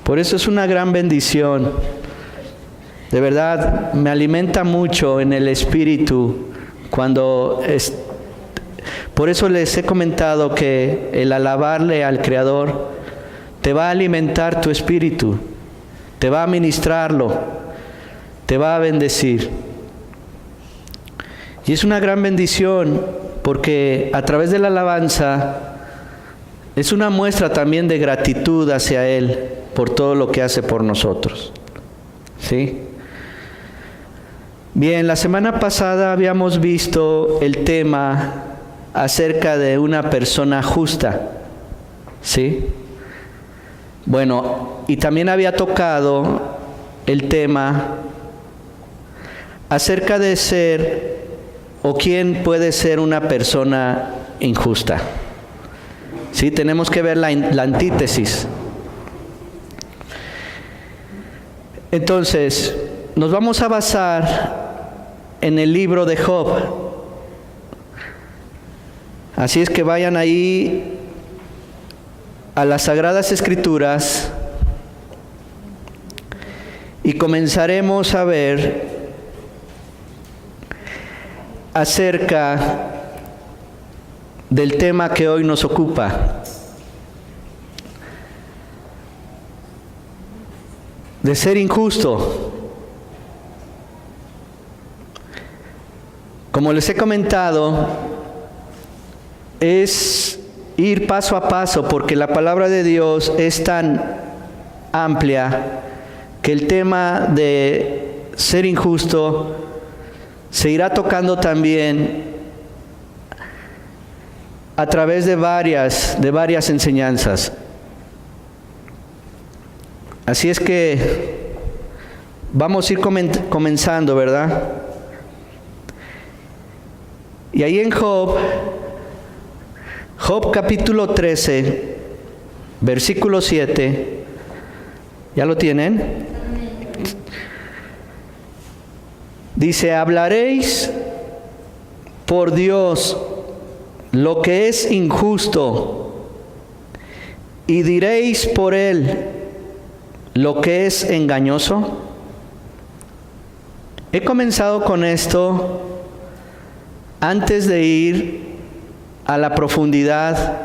Por eso es una gran bendición. De verdad, me alimenta mucho en el espíritu cuando... Por eso les he comentado que el alabarle al Creador te va a alimentar tu espíritu, te va a ministrarlo, te va a bendecir. Y es una gran bendición porque a través de la alabanza es una muestra también de gratitud hacia Él por todo lo que hace por nosotros. ¿Sí? Bien, la semana pasada habíamos visto el tema acerca de una persona justa. ¿Sí? Bueno, y también había tocado el tema acerca de ser o quién puede ser una persona injusta. Sí, tenemos que ver la antítesis. Entonces, nos vamos a basar en el libro de Job. Así es que vayan ahí a las Sagradas Escrituras y comenzaremos a ver acerca del tema que hoy nos ocupa, de ser injusto. Como les he comentado, es ir paso a paso, porque la palabra de Dios es tan amplia que el tema de ser injusto se irá tocando también a través de varias enseñanzas. Así es que vamos a ir comenzando, ¿verdad? Y ahí en Job capítulo 13, versículo 7, ¿ya lo tienen? Dice, hablaréis por Dios lo que es injusto y diréis por Él lo que es engañoso. He comenzado con esto antes de ir a la profundidad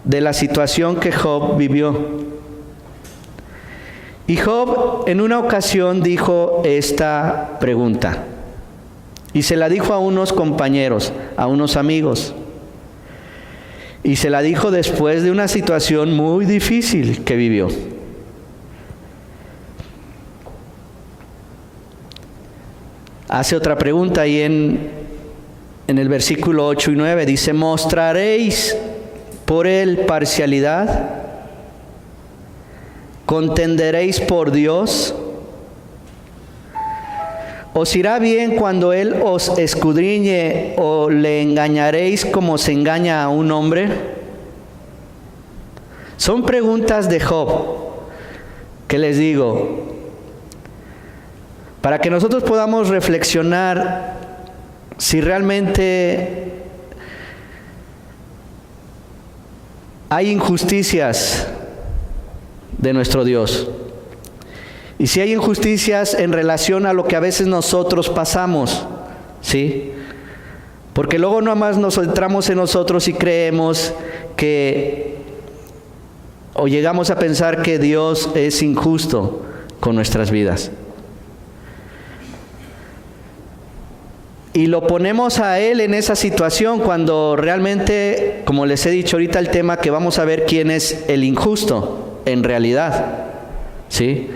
de la situación que Job vivió. Y Job en una ocasión dijo esta pregunta, y se la dijo a unos compañeros, a unos amigos, y se la dijo después de una situación muy difícil que vivió. Hace otra pregunta ahí en el versículo 8 y 9, dice, ¿mostraréis por él parcialidad? ¿Contenderéis por Dios? ¿Os irá bien cuando Él os escudriñe o le engañaréis como se engaña a un hombre? Son preguntas de Job que les digo, para que nosotros podamos reflexionar si realmente hay injusticias de nuestro Dios. Y si hay injusticias en relación a lo que a veces nosotros pasamos, ¿sí? Porque luego nomás nos centramos en nosotros y creemos que, o llegamos a pensar que Dios es injusto con nuestras vidas. Y lo ponemos a Él en esa situación cuando realmente, como les he dicho ahorita el tema, que vamos a ver quién es el injusto en realidad, ¿sí?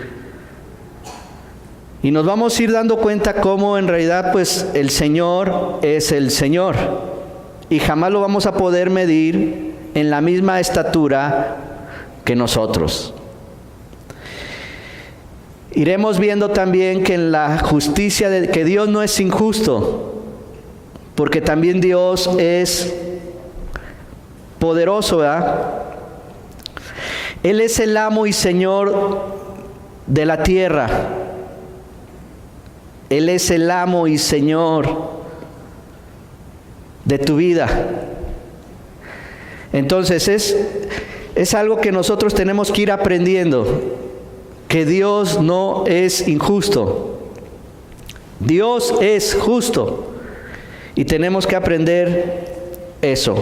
Y nos vamos a ir dando cuenta cómo en realidad pues el Señor es el Señor y jamás lo vamos a poder medir en la misma estatura que nosotros. Iremos viendo también que en la justicia, que Dios no es injusto, porque también Dios es poderoso, ¿verdad? Él es el amo y Señor de la tierra. Él es el amo y Señor de tu vida. Entonces es algo que nosotros tenemos que ir aprendiendo. que Dios no es injusto. Dios es justo y tenemos que aprender eso.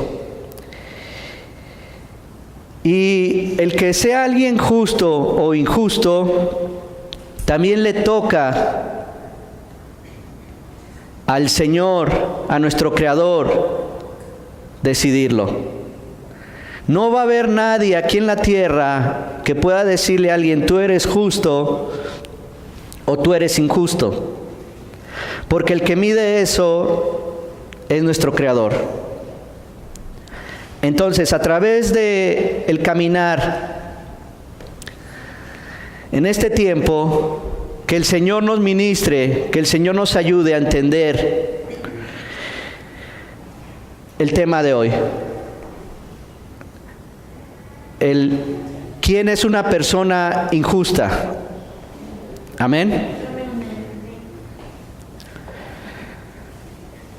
Y el que sea alguien justo o injusto, también le toca al Señor, a nuestro Creador, decidirlo. No va a haber nadie aquí en la tierra que pueda decirle a alguien, tú eres justo o tú eres injusto. Porque el que mide eso es nuestro Creador. Entonces, a través de el caminar en este tiempo, que el Señor nos ministre, que el Señor nos ayude a entender el tema de hoy. ¿Quién es una persona injusta? Amén.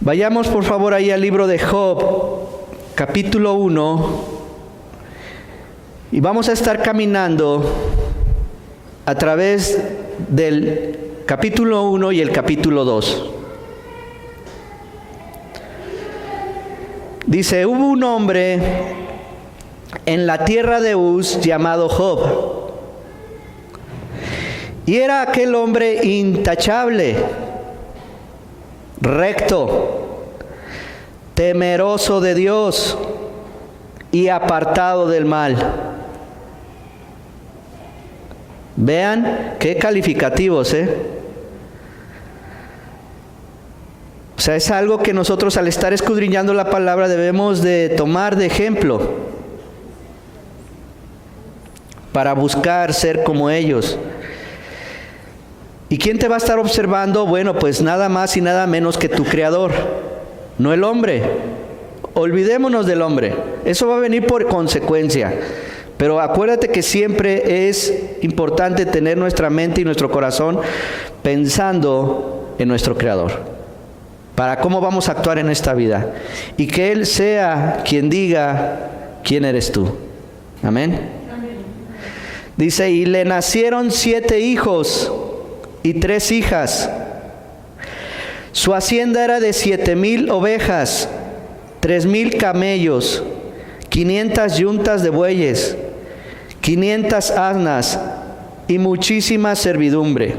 Vayamos por favor ahí al libro de Job, capítulo 1, y vamos a estar caminando a través del capítulo 1 y el capítulo 2. Dice, hubo un hombre en la tierra de Uz llamado Job, y era aquel hombre intachable, recto, temeroso de Dios y apartado del mal. Vean qué calificativos, O sea, es algo que nosotros al estar escudriñando la palabra debemos de tomar de ejemplo para buscar ser como ellos. ¿Y quién te va a estar observando? Bueno, pues nada más y nada menos que tu Creador, no el hombre. Olvidémonos del hombre, eso va a venir por consecuencia. Pero acuérdate que siempre es importante tener nuestra mente y nuestro corazón pensando en nuestro Creador, para cómo vamos a actuar en esta vida, y que Él sea quien diga quién eres tú. Amén. Dice, y le nacieron 7 hijos y 3 hijas. Su hacienda era de 7,000 ovejas, 3,000 camellos, 500 yuntas de bueyes, 500 asnas y muchísima servidumbre.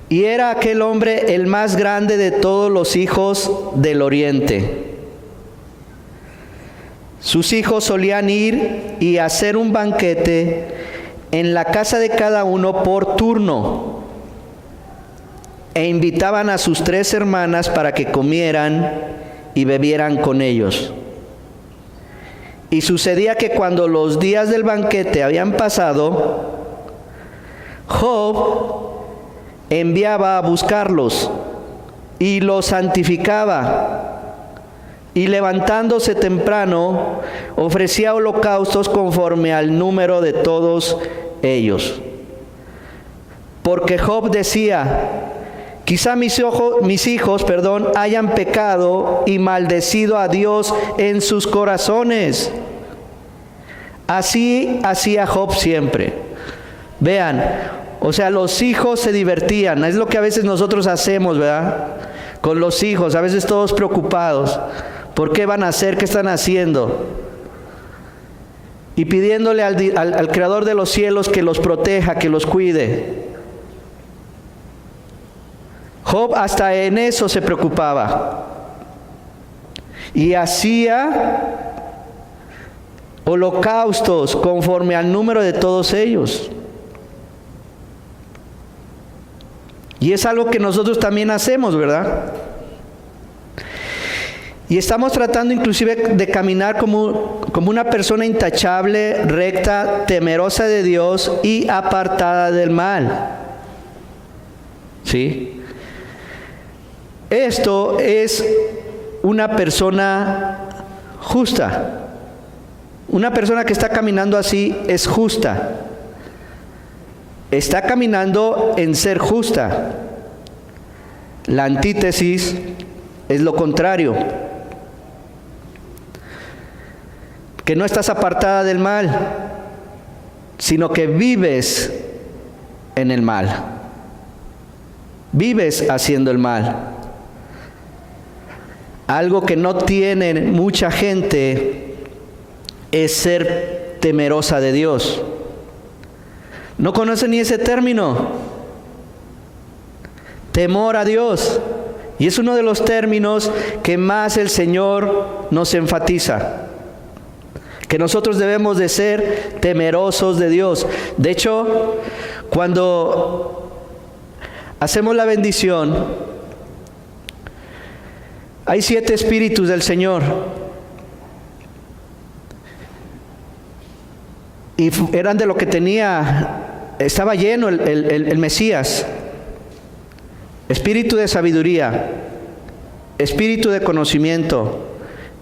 Y era aquel hombre el más grande de todos los hijos del oriente. Sus hijos solían ir y hacer un banquete en la casa de cada uno por turno, e invitaban a sus 3 hermanas para que comieran y bebieran con ellos. Y sucedía que cuando los días del banquete habían pasado, Job enviaba a buscarlos y los santificaba, y levantándose temprano ofrecía holocaustos conforme al número de todos ellos. Porque Job decía, quizá mis hijos, hayan pecado y maldecido a Dios en sus corazones. Así hacía Job siempre. Vean, o sea, los hijos se divertían. Es lo que a veces nosotros hacemos, ¿verdad? Con los hijos, a veces todos preocupados. ¿Por qué van a hacer? ¿Qué están haciendo? Y pidiéndole al Creador de los cielos que los proteja, que los cuide. Job hasta en eso se preocupaba. Y hacía holocaustos conforme al número de todos ellos. Y es algo que nosotros también hacemos, ¿verdad? Y estamos tratando inclusive de caminar como una persona intachable, recta, temerosa de Dios y apartada del mal. ¿Sí? Esto es una persona justa. Una persona que está caminando así es justa. Está caminando en ser justa. La antítesis es lo contrario. Que no estás apartada del mal. sino que vives en el mal. Vives haciendo el mal. Algo que no tiene mucha gente es ser temerosa de Dios. No conocen ni ese término. Temor a Dios. Y es uno de los términos que más el Señor nos enfatiza. Que nosotros debemos de ser temerosos de Dios. De hecho, cuando hacemos la bendición, hay 7 espíritus del Señor. Y eran de lo que tenía, estaba lleno el Mesías. Espíritu de sabiduría, espíritu de conocimiento,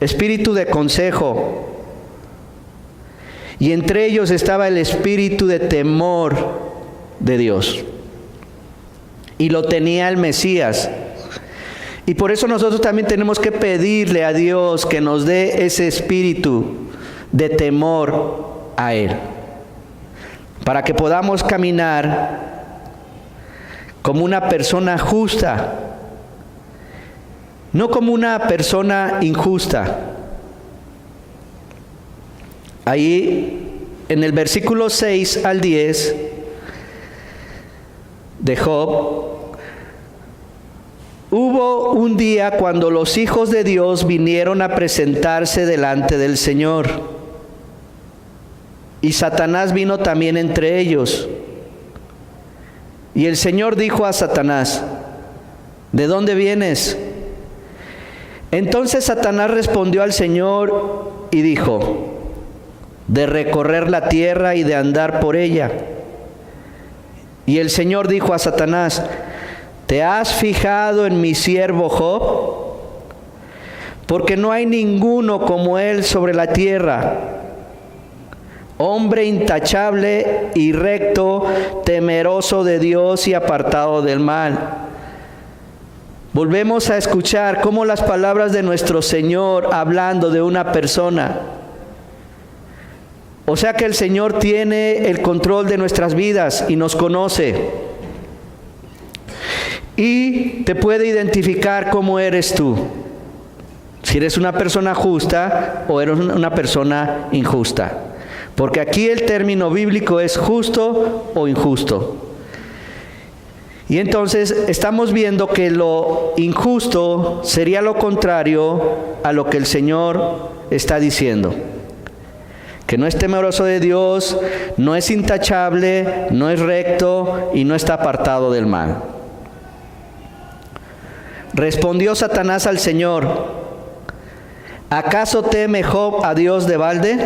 espíritu de consejo. Y entre ellos estaba el espíritu de temor de Dios. Y lo tenía el Mesías. Y por eso nosotros también tenemos que pedirle a Dios que nos dé ese espíritu de temor a Él. Para que podamos caminar como una persona justa, no como una persona injusta. Ahí en el versículo 6 al 10 de Job, hubo un día cuando los hijos de Dios vinieron a presentarse delante del Señor, y Satanás vino también entre ellos. Y el Señor dijo a Satanás: ¿de dónde vienes? Entonces Satanás respondió al Señor y dijo: de recorrer la tierra y de andar por ella. Y el Señor dijo a Satanás: ¿te has fijado en mi siervo Job? Porque no hay ninguno como él sobre la tierra, hombre intachable y recto, temeroso de Dios y apartado del mal. Volvemos a escuchar cómo las palabras de nuestro Señor hablando de una persona. O sea que el Señor tiene el control de nuestras vidas y nos conoce. Y te puede identificar cómo eres tú. Si eres una persona justa o eres una persona injusta. Porque aquí el término bíblico es justo o injusto. Y entonces estamos viendo que lo injusto sería lo contrario a lo que el Señor está diciendo. Que no es temeroso de Dios, no es intachable, no es recto y no está apartado del mal. Respondió Satanás al Señor: ¿acaso teme Job a Dios de balde?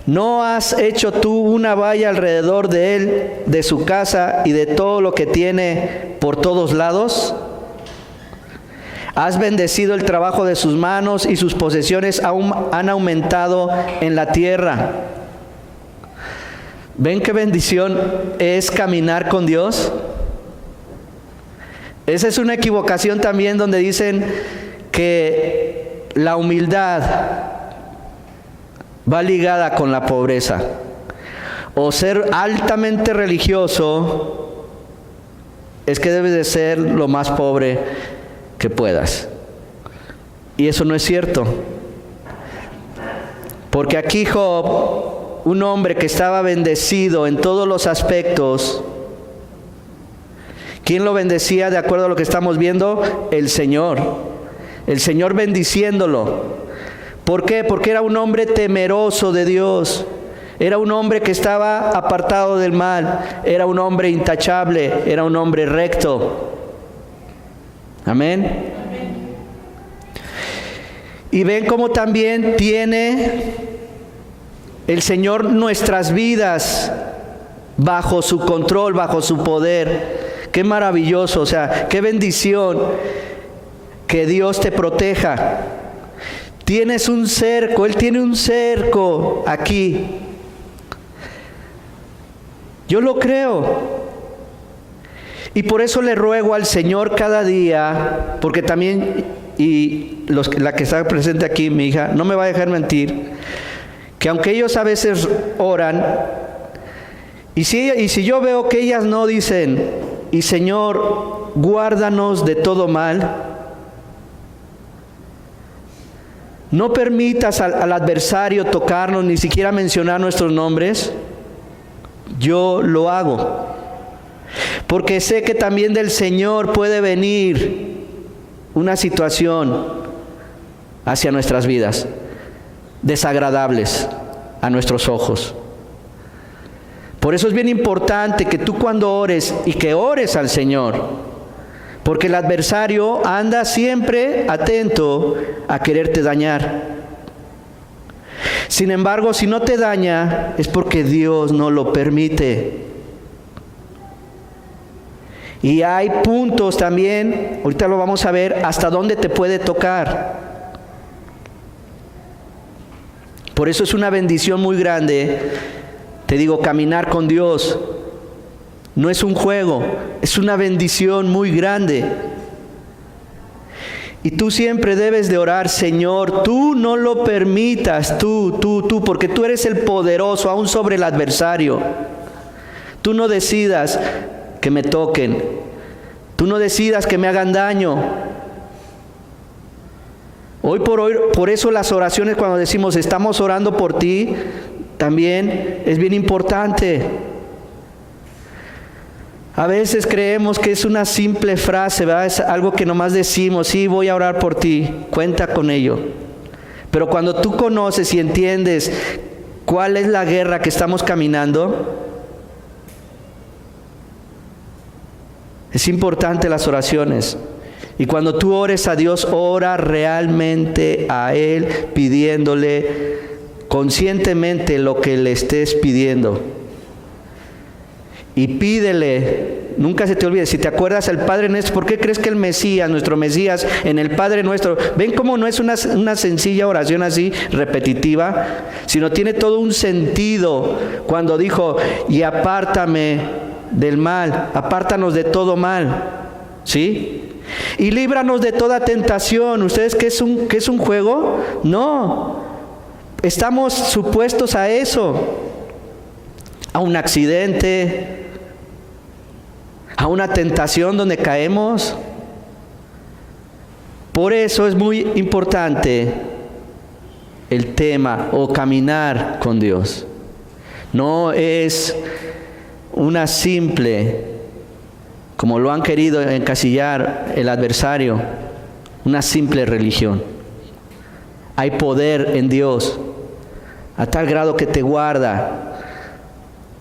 ¿No has hecho tú una valla alrededor de él, de su casa y de todo lo que tiene por todos lados? Has bendecido el trabajo de sus manos y sus posesiones han aumentado en la tierra. ¿Ven qué bendición es caminar con Dios? Esa es una equivocación también donde dicen que la humildad va ligada con la pobreza. O ser altamente religioso es que debes de ser lo más pobre que puedas. Y eso no es cierto. Porque aquí Job, un hombre que estaba bendecido en todos los aspectos, ¿quién lo bendecía de acuerdo a lo que estamos viendo? El Señor. El Señor bendiciéndolo. ¿Por qué? Porque era un hombre temeroso de Dios. Era un hombre que estaba apartado del mal. Era un hombre intachable. Era un hombre recto. Amén. Y ven cómo también tiene el Señor nuestras vidas bajo su control, bajo su poder. Qué maravilloso, o sea, qué bendición que Dios te proteja. Tienes un cerco, Él tiene un cerco aquí. Yo lo creo. Y por eso le ruego al Señor cada día, porque también, la que está presente aquí, mi hija, no me va a dejar mentir, que aunque ellos a veces oran, y si yo veo que ellas no dicen, y Señor, guárdanos de todo mal, no permitas al adversario tocarnos, ni siquiera mencionar nuestros nombres, yo lo hago. Porque sé que también del Señor puede venir una situación hacia nuestras vidas, desagradables a nuestros ojos. Por eso es bien importante que tú cuando ores y que ores al Señor, porque el adversario anda siempre atento a quererte dañar. Sin embargo, si no te daña, es porque Dios no lo permite. Y hay puntos también, ahorita lo vamos a ver, hasta dónde te puede tocar. Por eso es una bendición muy grande, te digo, caminar con Dios. No es un juego, es una bendición muy grande. Y tú siempre debes de orar, Señor, tú no lo permitas, tú, porque tú eres el poderoso, aún sobre el adversario. Tú no decidas que me toquen, tú no decidas que me hagan daño. Hoy, por eso las oraciones, cuando decimos estamos orando por ti, también es bien importante. A veces creemos que es una simple frase, ¿verdad? Es algo que nomás decimos, sí, voy a orar por ti, cuenta con ello. Pero cuando tú conoces y entiendes cuál es la guerra que estamos caminando, es importante las oraciones. Y cuando tú ores a Dios, ora realmente a Él, pidiéndole conscientemente lo que le estés pidiendo. Y pídele, nunca se te olvide, si te acuerdas al Padre Nuestro, ¿por qué crees que el Mesías, nuestro Mesías, en el Padre Nuestro, ven cómo no es una sencilla oración así, repetitiva, sino tiene todo un sentido cuando dijo, y apártame del mal, apártanos de todo mal, ¿sí? Y líbranos de toda tentación. ¿Ustedes qué es un juego? No, estamos supuestos a eso, a un accidente, a una tentación donde caemos. Por eso es muy importante el tema o caminar con Dios. No es una simple, como lo han querido encasillar el adversario, una simple religión. Hay poder en Dios a tal grado que te guarda.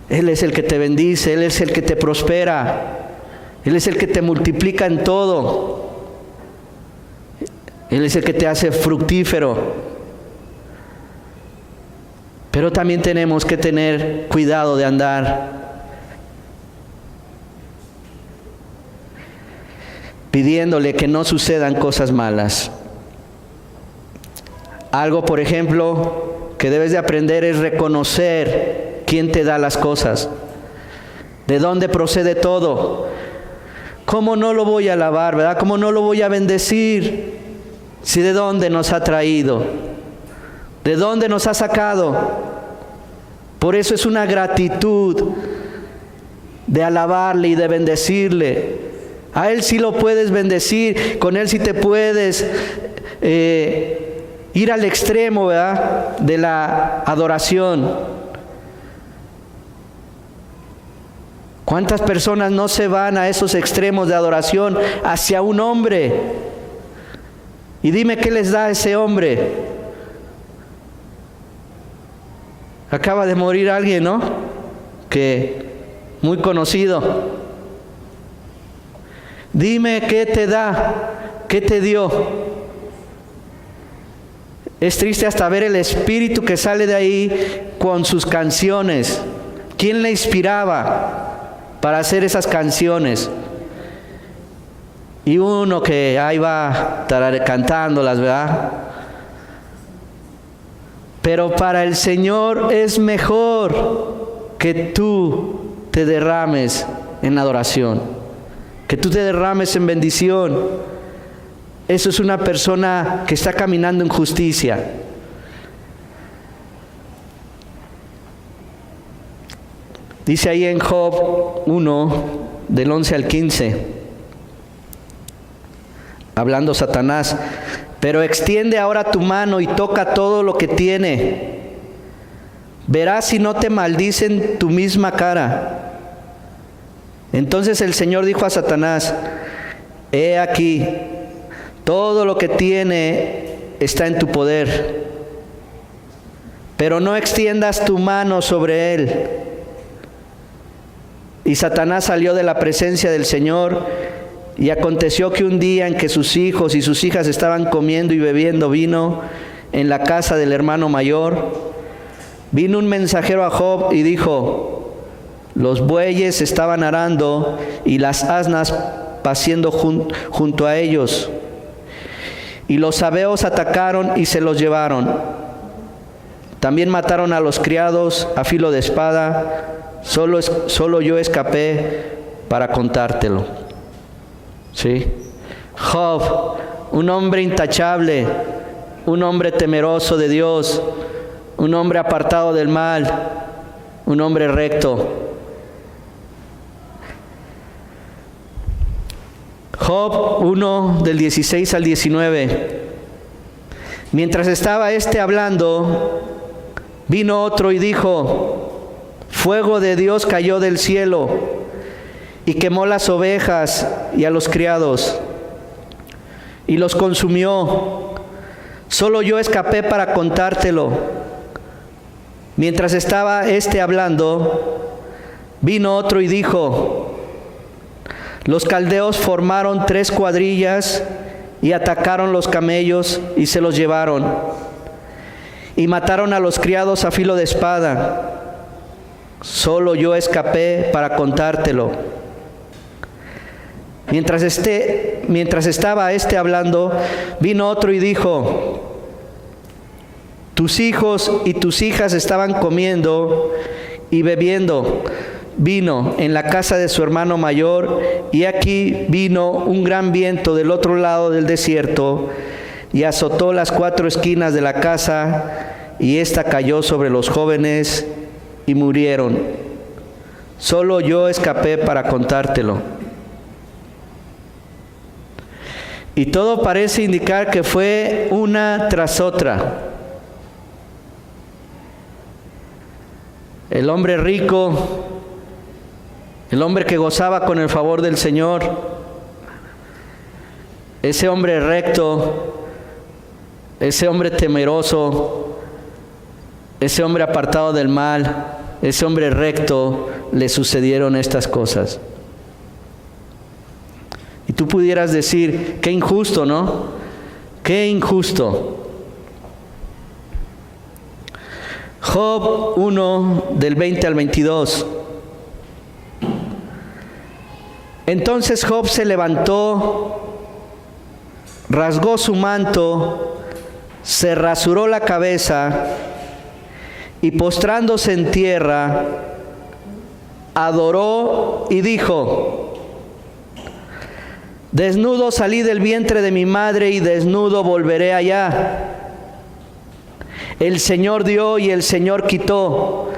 Él es el que te bendice, Él es el que te prospera, Él es el que te multiplica en todo, Él es el que te hace fructífero. Pero también tenemos que tener cuidado de andar pidiéndole que no sucedan cosas malas. Algo, por ejemplo, que debes de aprender es reconocer quién te da las cosas, de dónde procede todo. ¿Cómo no lo voy a alabar, verdad? ¿Cómo no lo voy a bendecir? Si de dónde nos ha traído, de dónde nos ha sacado. Por eso es una gratitud de alabarle y de bendecirle. A Él sí lo puedes bendecir, con Él sí te puedes ir al extremo, ¿verdad?, de la adoración. ¿Cuántas personas no se van a esos extremos de adoración hacia un hombre? Y dime qué les da a ese hombre. Acaba de morir alguien, ¿no? Que muy conocido. Dime qué te da, qué te dio. Es triste hasta ver el espíritu que sale de ahí con sus canciones. ¿Quién le inspiraba para hacer esas canciones? Y uno que ahí va cantándolas, ¿verdad? Pero para el Señor es mejor que tú te derrames en adoración, que tú te derrames en bendición. Eso es una persona que está caminando en justicia. Dice ahí en Job 1, del 11 al 15, hablando Satanás: pero extiende ahora tu mano y toca todo lo que tiene. Verás si no te maldicen tu misma cara. Entonces el Señor dijo a Satanás: he aquí, todo lo que tiene está en tu poder, pero no extiendas tu mano sobre él. Y Satanás salió de la presencia del Señor, y aconteció que un día en que sus hijos y sus hijas estaban comiendo y bebiendo vino en la casa del hermano mayor, vino un mensajero a Job y dijo: los bueyes estaban arando y las asnas paciendo junto a ellos, y los sabeos atacaron y se los llevaron. También mataron a los criados a filo de espada. Solo yo escapé para contártelo. ¿Sí? Job, un hombre intachable, un hombre temeroso de Dios, un hombre apartado del mal, un hombre recto. Job 1, del 16 al 19. Mientras estaba hablando, vino otro y dijo: fuego de Dios cayó del cielo y quemó las ovejas y a los criados y los consumió. Solo yo escapé para contártelo. Mientras estaba hablando, vino otro y dijo: los caldeos formaron 3 cuadrillas y atacaron los camellos y se los llevaron, y mataron a los criados a filo de espada. Solo yo escapé para contártelo. Mientras estaba hablando, vino otro y dijo: tus hijos y tus hijas estaban comiendo y bebiendo vino en la casa de su hermano mayor, y aquí vino un gran viento del otro lado del desierto y azotó las 4 esquinas de la casa, y ésta cayó sobre los jóvenes y murieron. Solo yo escapé para contártelo. Y todo parece indicar que fue una tras otra. El hombre rico, el hombre que gozaba con el favor del Señor, ese hombre recto, ese hombre temeroso, ese hombre apartado del mal, ese hombre recto, le sucedieron estas cosas. Y tú pudieras decir: qué injusto, ¿no? Qué injusto. Job 1, del 20 al 22. Entonces Job se levantó, rasgó su manto, se rasuró la cabeza y postrándose en tierra, adoró y dijo: desnudo salí del vientre de mi madre y desnudo volveré allá. El Señor dio y el Señor quitó.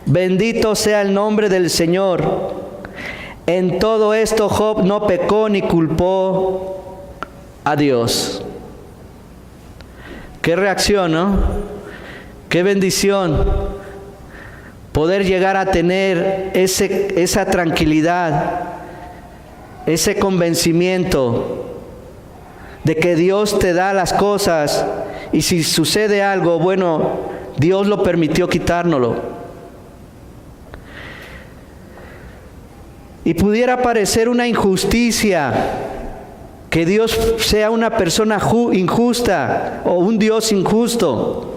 Bendito sea el nombre del Señor. En todo esto Job no pecó ni culpó a Dios. Qué reacción, ¿no? Qué bendición poder llegar a tener esa tranquilidad, ese convencimiento de que Dios te da las cosas, y si sucede algo, bueno, Dios lo permitió quitárnoslo. Y pudiera parecer una injusticia que Dios sea una persona injusta o un Dios injusto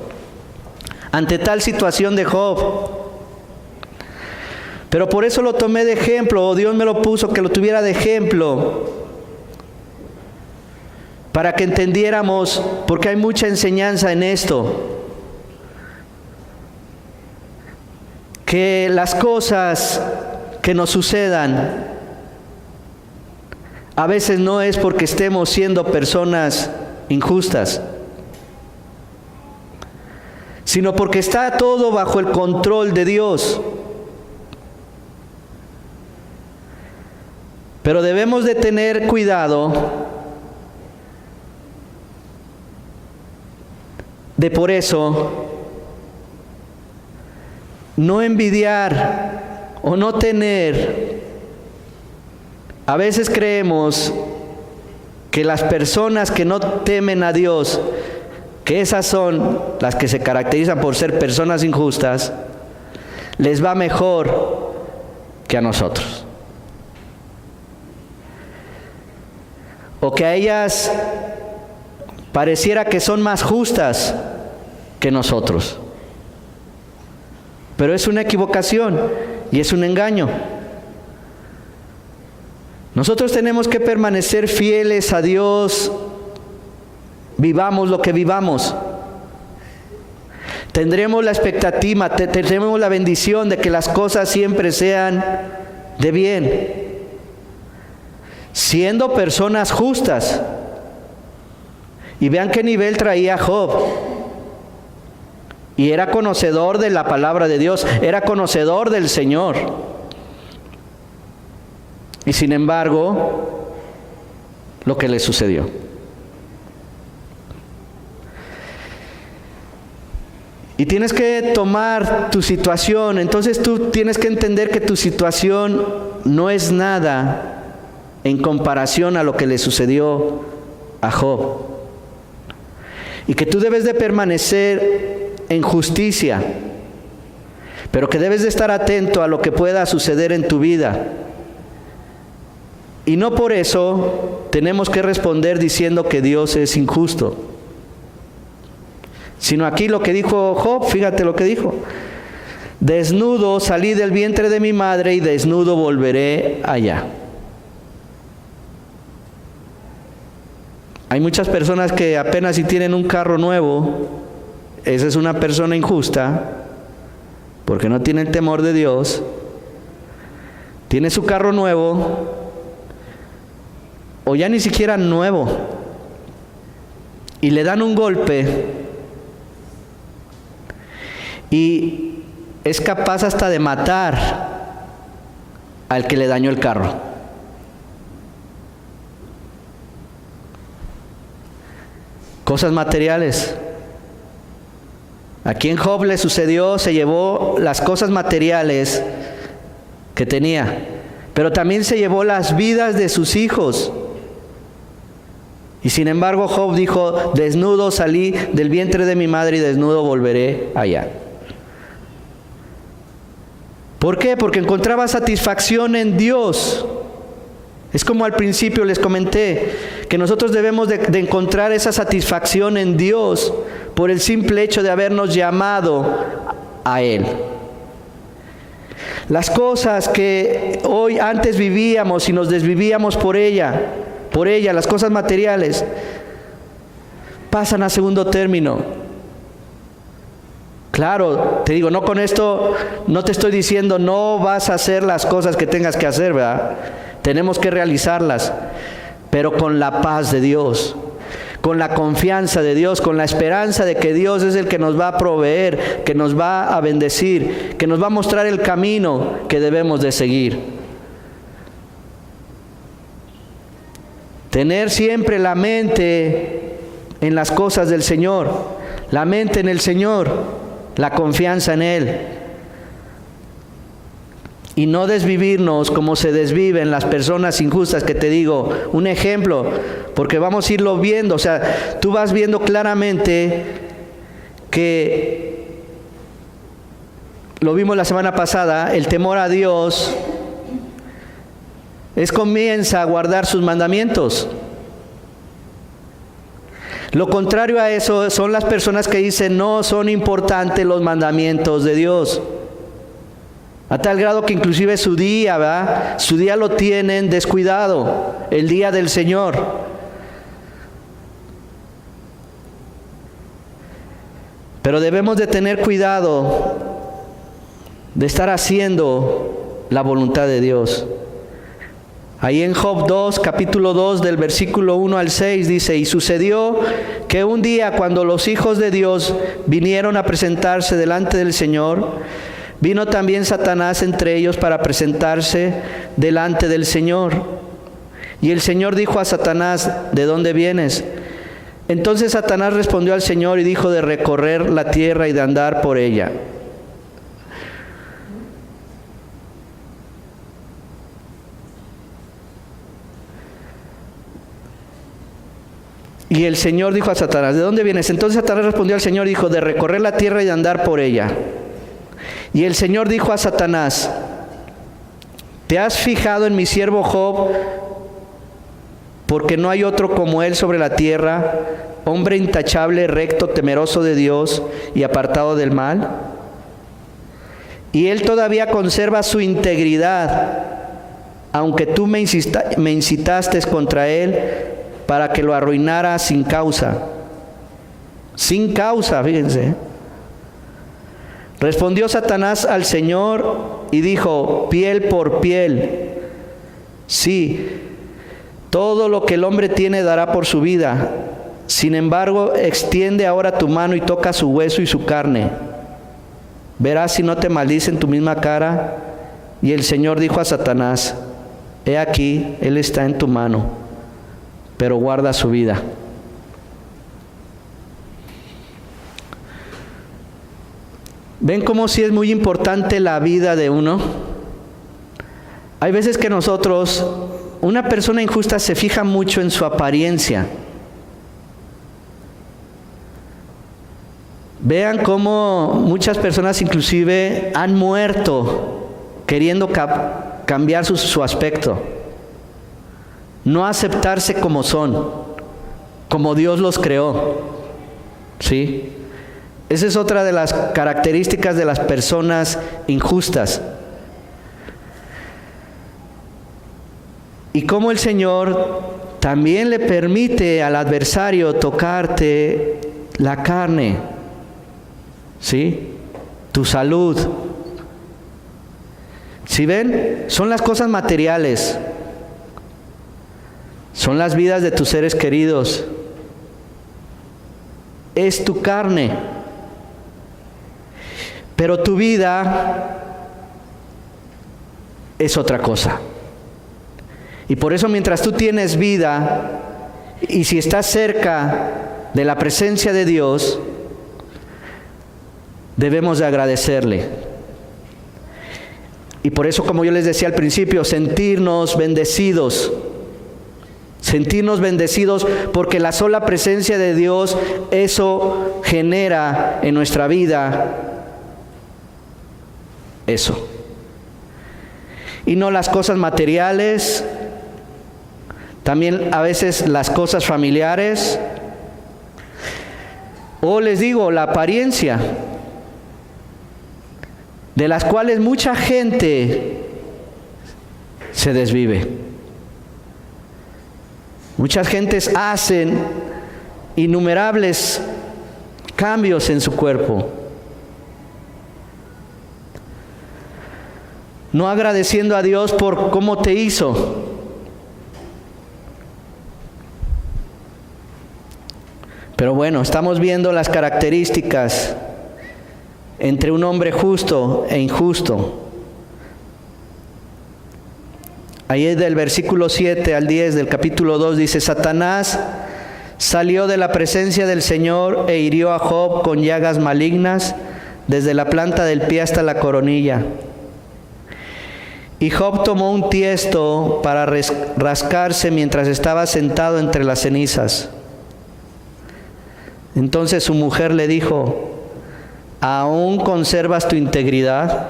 ante tal situación de Job. Pero por eso lo tomé de ejemplo, o Dios me lo puso que lo tuviera de ejemplo, para que entendiéramos, porque hay mucha enseñanza en esto, que las cosas que nos sucedan a veces no es porque estemos siendo personas injustas, sino porque está todo bajo el control de Dios. Pero debemos de tener cuidado de por eso no envidiar o no tener. A veces creemos que las personas que no temen a Dios, que esas son las que se caracterizan por ser personas injustas, les va mejor que a nosotros. O que a ellas pareciera que son más justas que nosotros. Pero es una equivocación y es un engaño. Nosotros tenemos que permanecer fieles a Dios, vivamos lo que vivamos. Tendremos la expectativa, tendremos la bendición de que las cosas siempre sean de bien, siendo personas justas. Y vean qué nivel traía Job. Y era conocedor de la palabra de Dios, era conocedor del Señor. Y sin embargo, lo que le sucedió. Y tienes que tomar tu situación. Entonces tú tienes que entender que tu situación no es nada en comparación a lo que le sucedió a Job. Y que tú debes de permanecer en justicia, pero que debes de estar atento a lo que pueda suceder en tu vida. Y no por eso tenemos que responder diciendo que Dios es injusto. Sino aquí lo que dijo Job, fíjate lo que dijo. Desnudo salí del vientre de mi madre y desnudo volveré allá. Hay muchas personas que apenas si tienen un carro nuevo, esa es una persona injusta, porque no tiene el temor de Dios. Tiene su carro nuevo, o ya ni siquiera nuevo, y le dan un golpe, y es capaz hasta de matar al que le dañó el carro. Cosas materiales. Aquí en Job le sucedió, se llevó las cosas materiales que tenía, pero también se llevó las vidas de sus hijos. Y sin embargo Job dijo, desnudo salí del vientre de mi madre y desnudo volveré allá. ¿Por qué? Porque encontraba satisfacción en Dios. Es como al principio les comenté, que nosotros debemos de encontrar esa satisfacción en Dios por el simple hecho de habernos llamado a Él. Las cosas que hoy antes vivíamos y nos desvivíamos por ella, las cosas materiales, pasan a segundo término. Claro, te digo, no con esto, no te estoy diciendo no vas a hacer las cosas que tengas que hacer, ¿verdad? Tenemos que realizarlas, pero con la paz de Dios, con la confianza de Dios, con la esperanza de que Dios es el que nos va a proveer, que nos va a bendecir, que nos va a mostrar el camino que debemos de seguir. Tener siempre la mente en las cosas del Señor, la mente en el Señor, la confianza en Él. Y no desvivirnos como se desviven las personas injustas, que te digo, un ejemplo, porque vamos a irlo viendo, o sea, tú vas viendo claramente que, lo vimos la semana pasada, el temor a Dios comienza a guardar sus mandamientos. Lo contrario a eso son las personas que dicen no son importantes los mandamientos de Dios. A tal grado que inclusive su día, ¿verdad? Su día lo tienen descuidado, el día del Señor. Pero debemos de tener cuidado de estar haciendo la voluntad de Dios. Ahí en Job 2, capítulo 2, del versículo 1 al 6, dice, y sucedió que un día cuando los hijos de Dios vinieron a presentarse delante del Señor, vino también Satanás entre ellos para presentarse delante del Señor. Y el Señor dijo a Satanás, ¿de dónde vienes? Entonces Satanás respondió al Señor y dijo, de recorrer la tierra y de andar por ella. Y el Señor dijo a Satanás, ¿de dónde vienes? Entonces Satanás respondió al Señor y dijo, de recorrer la tierra y de andar por ella. Y el Señor dijo a Satanás, ¿te has fijado en mi siervo Job? Porque no hay otro como él sobre la tierra, hombre intachable, recto, temeroso de Dios y apartado del mal. Y él todavía conserva su integridad, aunque tú me incitaste contra él para que lo arruinara sin causa. Sin causa, fíjense. Respondió Satanás al Señor y dijo, piel por piel. Sí, todo lo que el hombre tiene dará por su vida. Sin embargo, extiende ahora tu mano y toca su hueso y su carne. Verás si no te maldice en tu misma cara. Y el Señor dijo a Satanás, he aquí, él está en tu mano, pero guarda su vida. ¿Ven cómo sí es muy importante la vida de uno? Hay veces que nosotros, una persona injusta se fija mucho en su apariencia. Vean cómo muchas personas inclusive han muerto queriendo cambiar su aspecto. No aceptarse como son, como Dios los creó. ¿Sí? Esa es otra de las características de las personas injustas. Y cómo el Señor también le permite al adversario tocarte la carne, ¿sí? Tu salud. ¿Sí ven? Son las cosas materiales. Son las vidas de tus seres queridos. Es tu carne. Pero tu vida es otra cosa. Y por eso mientras tú tienes vida, y si estás cerca de la presencia de Dios, debemos de agradecerle. Y por eso, como yo les decía al principio, sentirnos bendecidos. Sentirnos bendecidos porque la sola presencia de Dios, eso genera en nuestra vida eso. Y no las cosas materiales, también a veces las cosas familiares, o les digo, la apariencia, de las cuales mucha gente se desvive. Muchas gentes hacen innumerables cambios en su cuerpo, no agradeciendo a Dios por cómo te hizo. Pero bueno, estamos viendo las características entre un hombre justo e injusto. Ahí del versículo 7 al 10 del capítulo 2 dice, Satanás salió de la presencia del Señor e hirió a Job con llagas malignas desde la planta del pie hasta la coronilla. Y Job tomó un tiesto para rascarse mientras estaba sentado entre las cenizas. Entonces su mujer le dijo, ¿aún conservas tu integridad?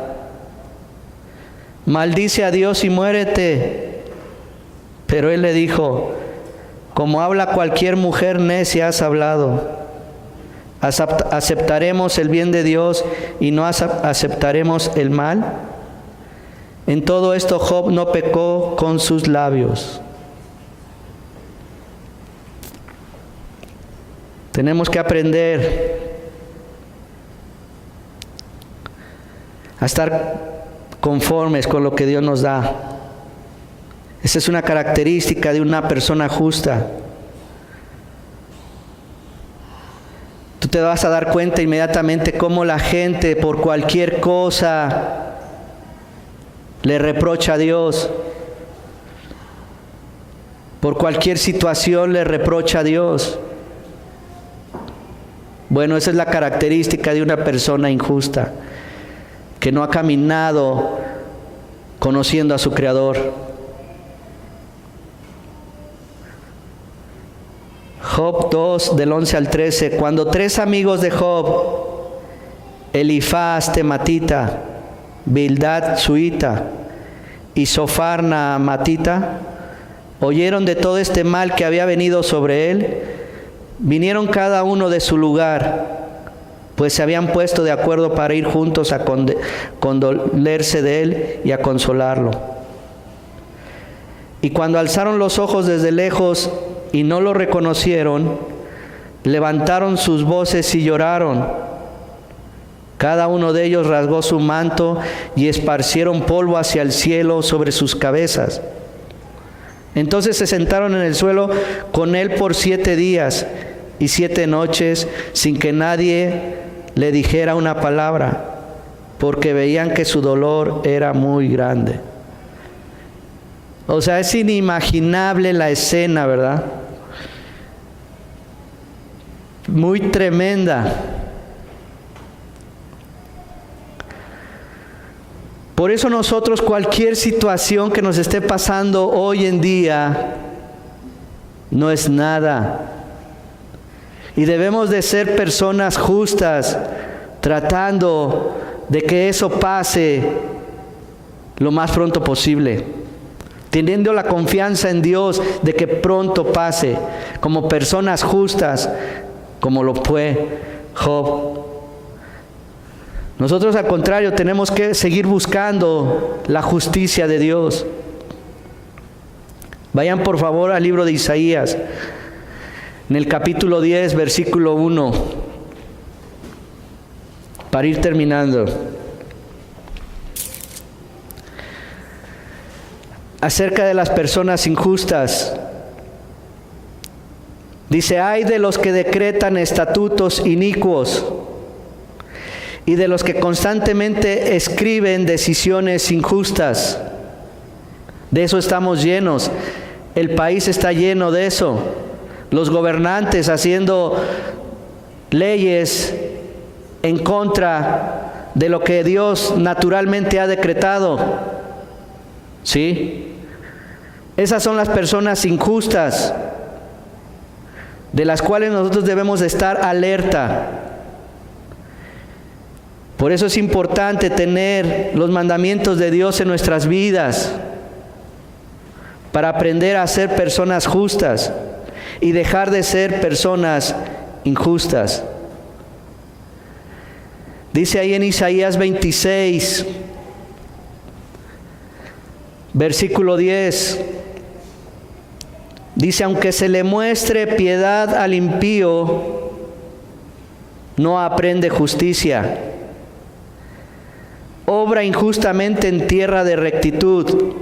Maldice a Dios y muérete. Pero él le dijo, como habla cualquier mujer necia has hablado. ¿Aceptaremos el bien de Dios y no aceptaremos el mal? En todo esto Job no pecó con sus labios. Tenemos que aprender a estar conformes con lo que Dios nos da. Esa es una característica de una persona justa. Tú te vas a dar cuenta inmediatamente cómo la gente por cualquier cosa le reprocha a Dios. Por cualquier situación le reprocha a Dios. Bueno, esa es la característica de una persona injusta, que no ha caminado conociendo a su Creador. Job 2, del 11 al 13. Cuando 3 amigos de Job, Elifaz tematita, Bildad suita y Sofar naamatita, oyeron de todo este mal que había venido sobre él, vinieron cada uno de su lugar, pues se habían puesto de acuerdo para ir juntos a condolerse de él y a consolarlo. Y cuando alzaron los ojos desde lejos y no lo reconocieron, levantaron sus voces y lloraron. Cada uno de ellos rasgó su manto y esparcieron polvo hacia el cielo sobre sus cabezas. Entonces se sentaron en el suelo con él por 7 días y 7 noches, sin que nadie le dijera una palabra, porque veían que su dolor era muy grande. O sea, es inimaginable la escena, ¿verdad? Muy tremenda. Por eso nosotros, cualquier situación que nos esté pasando hoy en día, no es nada. Y debemos de ser personas justas, tratando de que eso pase lo más pronto posible, teniendo la confianza en Dios de que pronto pase, como personas justas, como lo fue Job. Nosotros, al contrario, tenemos que seguir buscando la justicia de Dios. Vayan por favor al libro de Isaías, en el capítulo 10, versículo 1, para ir terminando. Acerca de las personas injustas, dice: ay de los que decretan estatutos inicuos y de los que constantemente escriben decisiones injustas. De eso estamos llenos. El país está lleno de eso. Los gobernantes haciendo leyes en contra de lo que Dios naturalmente ha decretado. ¿Sí? Esas son las personas injustas, de las cuales nosotros debemos de estar alerta. Por eso es importante tener los mandamientos de Dios en nuestras vidas, para aprender a ser personas justas y dejar de ser personas injustas. Dice ahí en Isaías 26, versículo 10, dice: aunque se le muestre piedad al impío, no aprende justicia. Obra injustamente en tierra de rectitud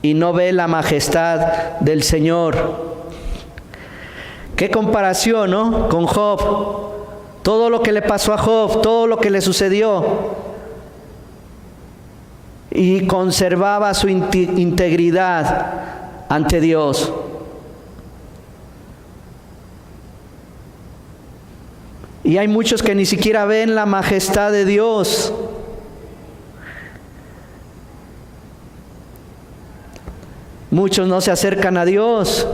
y no ve la majestad del Señor. Qué comparación, ¿no? Con Job. Todo lo que le pasó a Job, todo lo que le sucedió, y conservaba su integridad ante Dios. Y hay muchos que ni siquiera ven la majestad de Dios. Muchos no se acercan a Dios.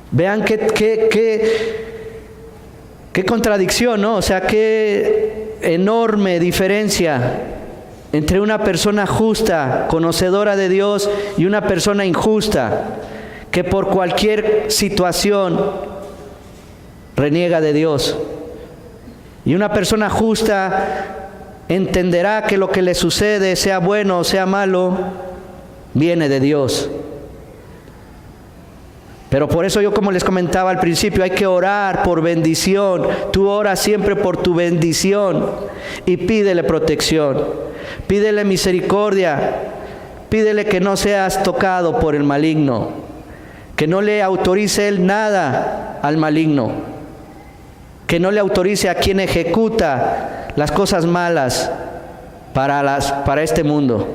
Vean qué contradicción, ¿no? O sea, qué enorme diferencia entre una persona justa, conocedora de Dios, y una persona injusta, que por cualquier situación reniega de Dios. Y una persona justa entenderá que lo que le sucede, sea bueno o sea malo, viene de Dios. Pero por eso yo, como les comentaba al principio, hay que orar por bendición. Tú oras siempre por tu bendición y pídele protección, pídele misericordia, pídele que no seas tocado por el maligno, que no le autorice él nada al maligno, que no le autorice a quien ejecuta las cosas malas para este mundo.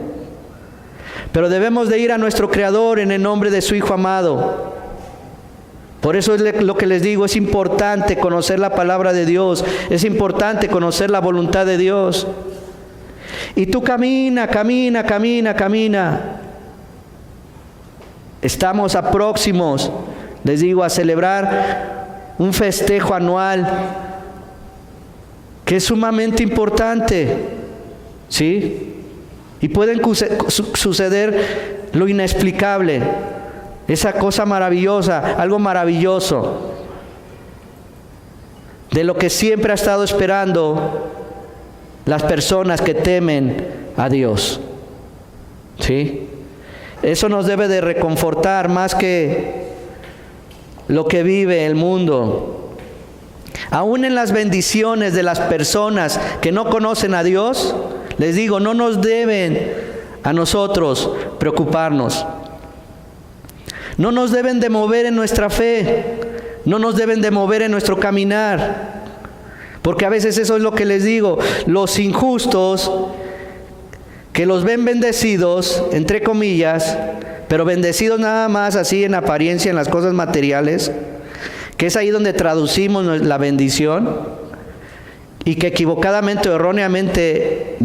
Pero debemos de ir a nuestro Creador en el nombre de su Hijo amado. Por eso es lo que les digo, es importante conocer la palabra de Dios, es importante conocer la voluntad de Dios. Y tú camina. Estamos próximos, les digo, a celebrar un festejo anual que es sumamente importante, ¿sí? Y pueden suceder lo inexplicable, esa cosa maravillosa, algo maravilloso, de lo que siempre ha estado esperando las personas que temen a Dios, ¿sí? Eso nos debe de reconfortar más que lo que vive el mundo. Aún en las bendiciones de las personas que no conocen a Dios, les digo, no nos deben a nosotros preocuparnos. No nos deben de mover en nuestra fe, no nos deben de mover en nuestro caminar. Porque a veces eso es lo que les digo, los injustos que los ven bendecidos, entre comillas, pero bendecidos nada más así en apariencia, en las cosas materiales, que es ahí donde traducimos la bendición, y que equivocadamente o erróneamente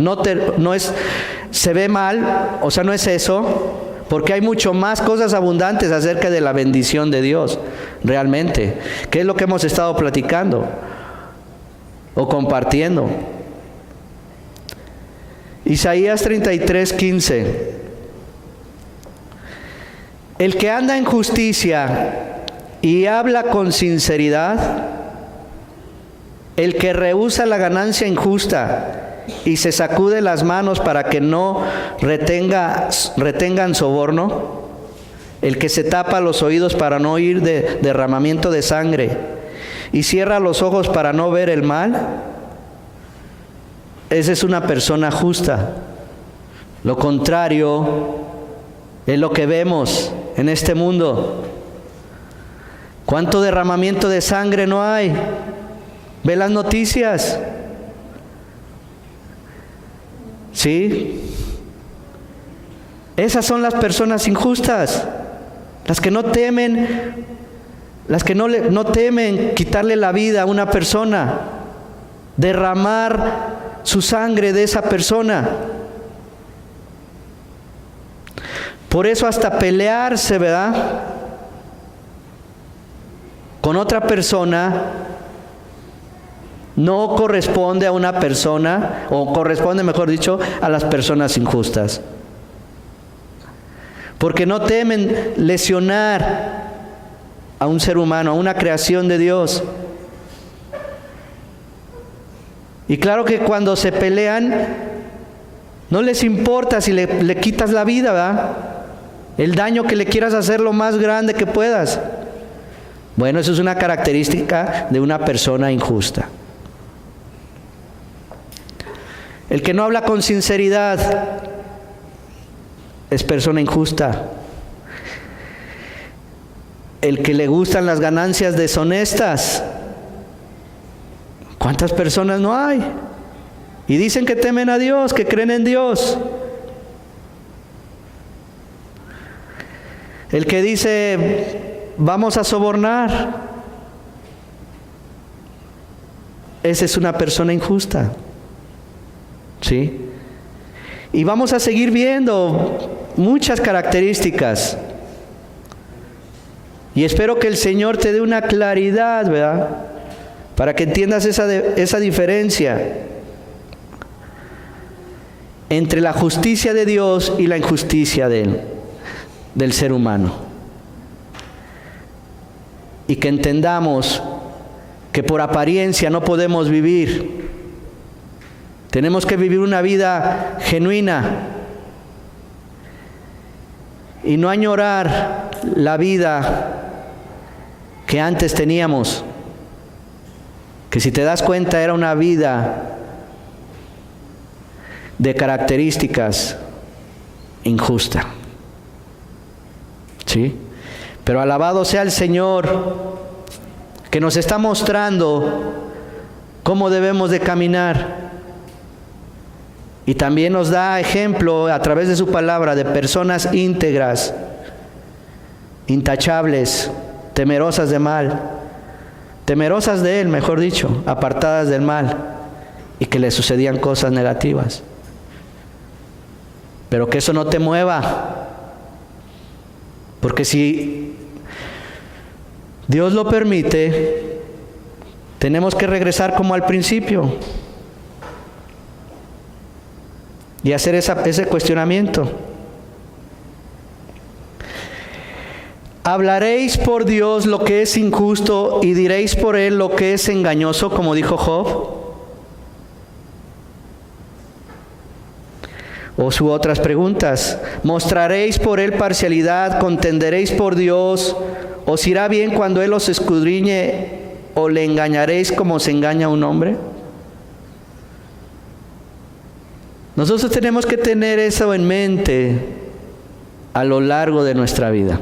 se ve mal, o sea, no es eso, porque hay mucho más cosas abundantes acerca de la bendición de Dios, realmente, que es lo que hemos estado platicando o compartiendo. Isaías 33:15. El que anda en justicia y habla con sinceridad, el que rehúsa la ganancia injusta y se sacude las manos para que no retengan soborno, el que se tapa los oídos para no oír de derramamiento de sangre y cierra los ojos para no ver el mal, esa es una persona justa. Lo contrario es lo que vemos en este mundo. ¿Cuánto derramamiento de sangre no hay? Ve las noticias. ¿Sí? Esas son las personas injustas, las que no temen, no temen quitarle la vida a una persona, derramar su sangre de esa persona. Por eso hasta pelearse, ¿verdad?, con otra persona no corresponde a una persona, o corresponde, mejor dicho, a las personas injustas. Porque no temen lesionar a un ser humano, a una creación de Dios. Y claro que cuando se pelean, no les importa si le quitas la vida, ¿verdad? El daño que le quieras hacer lo más grande que puedas. Bueno, eso es una característica de una persona injusta. El que no habla con sinceridad es persona injusta. El que le gustan las ganancias deshonestas, ¿cuántas personas no hay? Y dicen que temen a Dios, que creen en Dios. El que dice, vamos a sobornar, esa es una persona injusta. ¿Sí? Y vamos a seguir viendo muchas características. Y espero que el Señor te dé una claridad, ¿verdad?, para que entiendas esa diferencia entre la justicia de Dios y la injusticia del ser humano. Y que entendamos que por apariencia no podemos vivir. Tenemos que vivir una vida genuina y no añorar la vida que antes teníamos, que si te das cuenta era una vida de características injusta. ¿Sí? Pero alabado sea el Señor, que nos está mostrando cómo debemos de caminar. Y también nos da ejemplo a través de su palabra de personas íntegras, intachables, temerosas de mal, temerosas de Él, mejor dicho, apartadas del mal, y que le sucedían cosas negativas. Pero que eso no te mueva, porque si Dios lo permite, tenemos que regresar como al principio y hacer ese cuestionamiento. ¿Hablaréis por Dios lo que es injusto y diréis por Él lo que es engañoso, como dijo Job? O sus otras preguntas. ¿Mostraréis por Él parcialidad? ¿Contenderéis por Dios? ¿Os irá bien cuando Él os escudriñe? ¿O le engañaréis como se engaña a un hombre? Nosotros tenemos que tener eso en mente a lo largo de nuestra vida.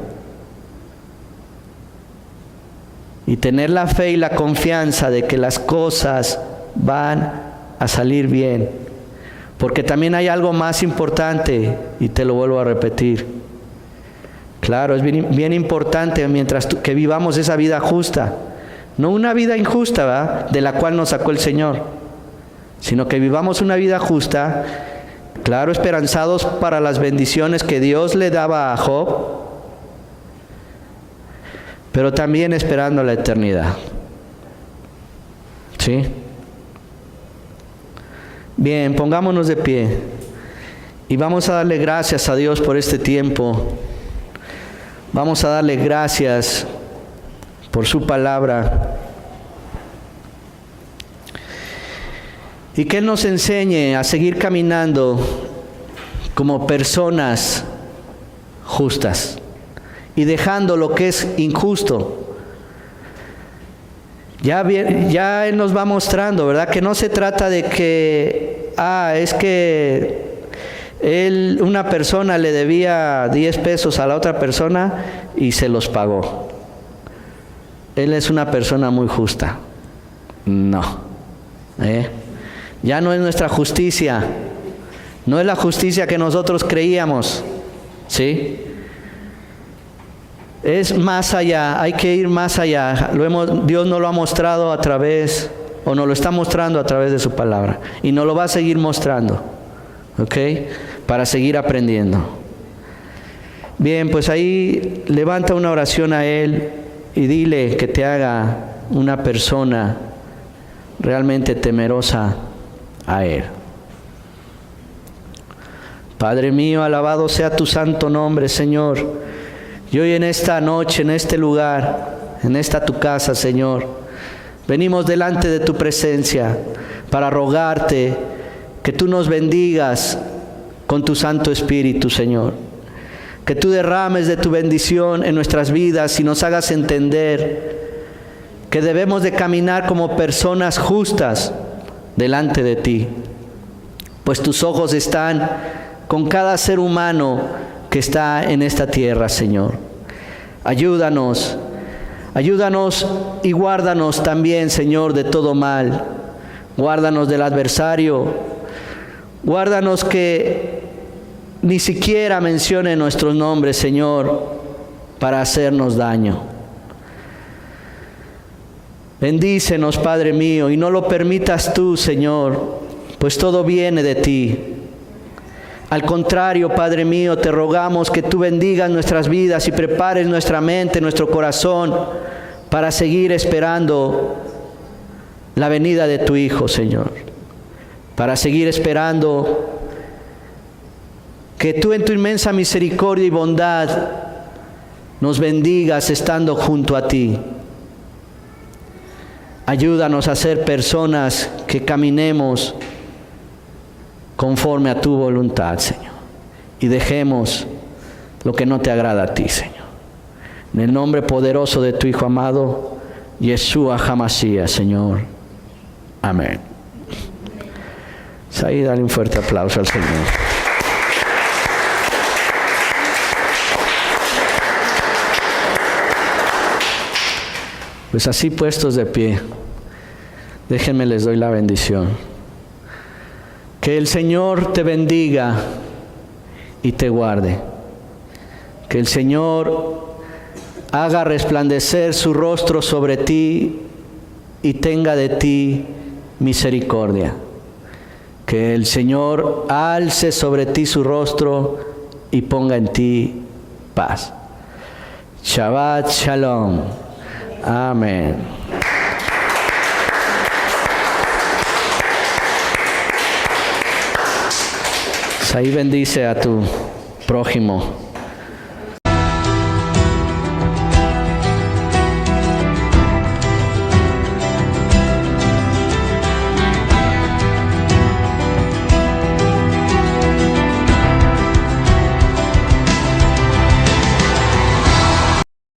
Y tener la fe y la confianza de que las cosas van a salir bien. Porque también hay algo más importante, y te lo vuelvo a repetir. Claro, es bien importante que vivamos esa vida justa. No una vida injusta, ¿verdad?, de la cual nos sacó el Señor. Sino que vivamos una vida justa, claro, esperanzados para las bendiciones que Dios le daba a Job, pero también esperando la eternidad. ¿Sí? Bien, pongámonos de pie y vamos a darle gracias a Dios por este tiempo. Vamos a darle gracias por su palabra. Y que Él nos enseñe a seguir caminando como personas justas y dejando lo que es injusto. Ya Él nos va mostrando, ¿verdad? Que no se trata de que, es que una persona le debía 10 pesos a la otra persona y se los pagó. Él es una persona muy justa. No. Ya no es nuestra justicia, no es la justicia que nosotros creíamos, ¿sí? Es más allá, hay que ir más allá. Dios nos lo ha mostrado a través, o nos lo está mostrando a través de su palabra, y nos lo va a seguir mostrando, ¿ok? Para seguir aprendiendo. Bien, pues ahí levanta una oración a Él y dile que te haga una persona realmente temerosa a Él. Padre mío, alabado sea tu santo nombre, Señor. Y hoy en esta noche, en este lugar, en esta tu casa, Señor, venimos delante de tu presencia para rogarte que tú nos bendigas con tu Santo Espíritu, Señor. Que tú derrames de tu bendición en nuestras vidas y nos hagas entender que debemos de caminar como personas justas delante de ti, pues tus ojos están con cada ser humano que está en esta tierra, Señor. Ayúdanos y guárdanos también, Señor, de todo mal. Guárdanos del adversario. Guárdanos que ni siquiera mencione nuestros nombres, Señor, para hacernos daño. Bendícenos, Padre mío, y no lo permitas tú, Señor, pues todo viene de ti. Al contrario, Padre mío, te rogamos que tú bendigas nuestras vidas y prepares nuestra mente, nuestro corazón, para seguir esperando la venida de tu Hijo, Señor. Para seguir esperando que tú en tu inmensa misericordia y bondad nos bendigas estando junto a ti. Ayúdanos a ser personas que caminemos conforme a tu voluntad, Señor. Y dejemos lo que no te agrada a ti, Señor. En el nombre poderoso de tu Hijo amado, Yeshua HaMashiach, Señor. Amén. Ahí dale un fuerte aplauso al Señor. Pues así puestos de pie, déjenme les doy la bendición. Que el Señor te bendiga y te guarde. Que el Señor haga resplandecer su rostro sobre ti y tenga de ti misericordia. Que el Señor alce sobre ti su rostro y ponga en ti paz. Shabbat Shalom. Amén. Ahí bendice a tu prójimo.